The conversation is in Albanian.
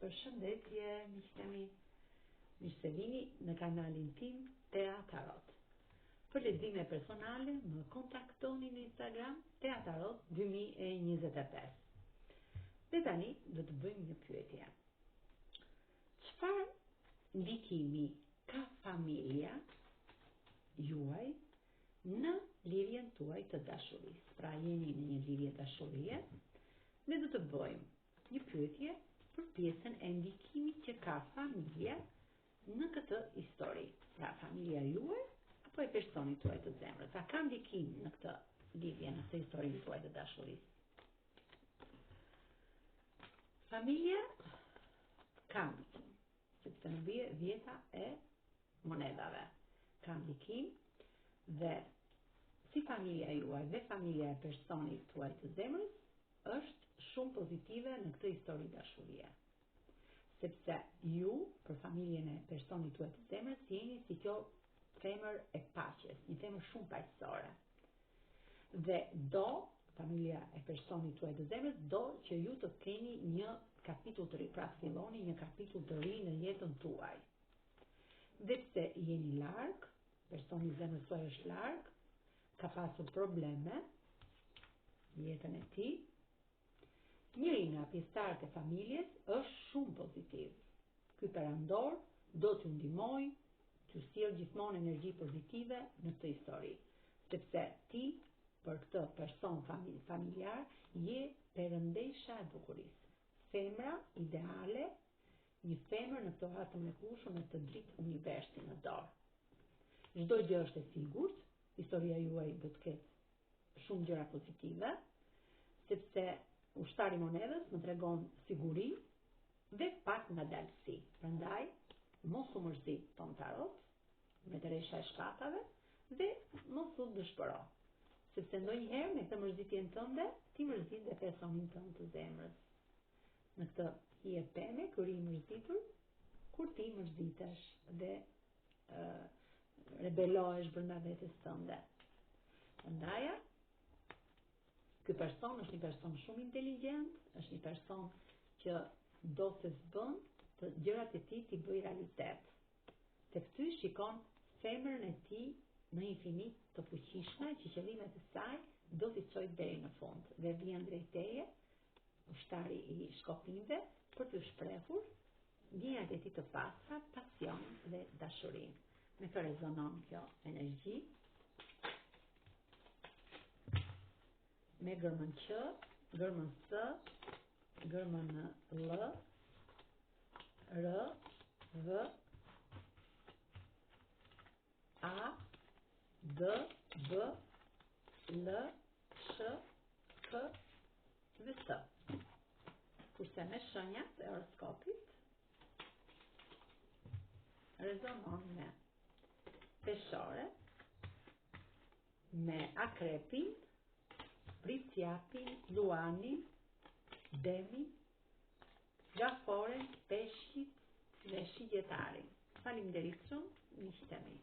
Përshëndetje, miqtemi. Mirë se vini në kanalin tim Tea Tarot. Për lexime personale, më kontaktoni në Instagram Tea Tarot 2025. Dhe tani do të bëjmë një pyetje. Çfarë ndikimi ka familja juaj në lidhjen tuaj të dashurisë? Pra jeni në një lidhje dashurie, ne do të bëjmë një pyetje për pjesën e ndikimit që ka familja në këtë histori. Pra familja juaj apo e personit tuaj të zemrës. Pra ka ndikim në këtë lidhje, në këtë historinë tuaj të dashurisë. Familja ka ndikim, sepse në vjeta e monedave ka ndikim, dhe si familja juaj dhe familja e personit tuaj të zemrës është shumë pozitive në këtë histori dashurie. Sepse ju, për familjen e personit tuaj të zemrës, jeni si kjo femër e paqes, një femër shumë paqësore. Dhe do, familja e personit tuaj të zemrës, do që ju të keni një kapitull të ri, pra të filloni një kapitull të ri në jetën tuaj. Dhe pse jeni larg, personi i zemrës tuaj është larg, ka pasur probleme në jetën e tij, njëri nga pjesëtarët e familjes është shumë pozitiv. Ky perandor do t'ju ndihmojë, t'ju sjellë gjithmonë energji pozitive në këtë histori, sepse ti për këtë person familjar je perëndesha e bukurisë. Femra ideale, një femër në këtë rast të mrekullueshëm me të dritë universin në dorë. Çdo gjë është e sigurt, historia juaj do të ketë shumë gjëra pozitive, sepse ushtari i monedhës më tregon siguri dhe pak ngadalësi. Prandaj, mos u mërzit ton tarot, me të resha e shkatave, dhe mos u dëshpëro. Sepse ndonjëherë me këtë mërzitjen tënde, ti mërzit dhe personin tënd të zemrës. Në këtë hije peme, kur i mërzitur, kur ti mërzitesh dhe rebelohesh brenda vetes tënde. Prandaj, ky person është një person shumë inteligjent, është një person që do se s'bën të gjërat e tij t'i bëj realitet. Tek ty shikon femrën e tij në infinit të fuqishme, që qëllimet e saj do t'i çojë deri në fund. Dhe vjen drejt teje, ushtari i shkopimve, për t'ju shprehur ndjenjat e tij të pastra, pasion dhe dashuri. Me kë rezonon kjo energji? Me gërmën Q, gërmën S, gërmën L, R, V, A, D, B, L, Sh, K dhe S. Kurse me shenjat e horoskopit rezonon me peshore, me akrepin, Pricjapin, Luanin, Demin, Gaforen, Peshqit dhe Shigjetarin. Faleminderit shumë, miqtemi.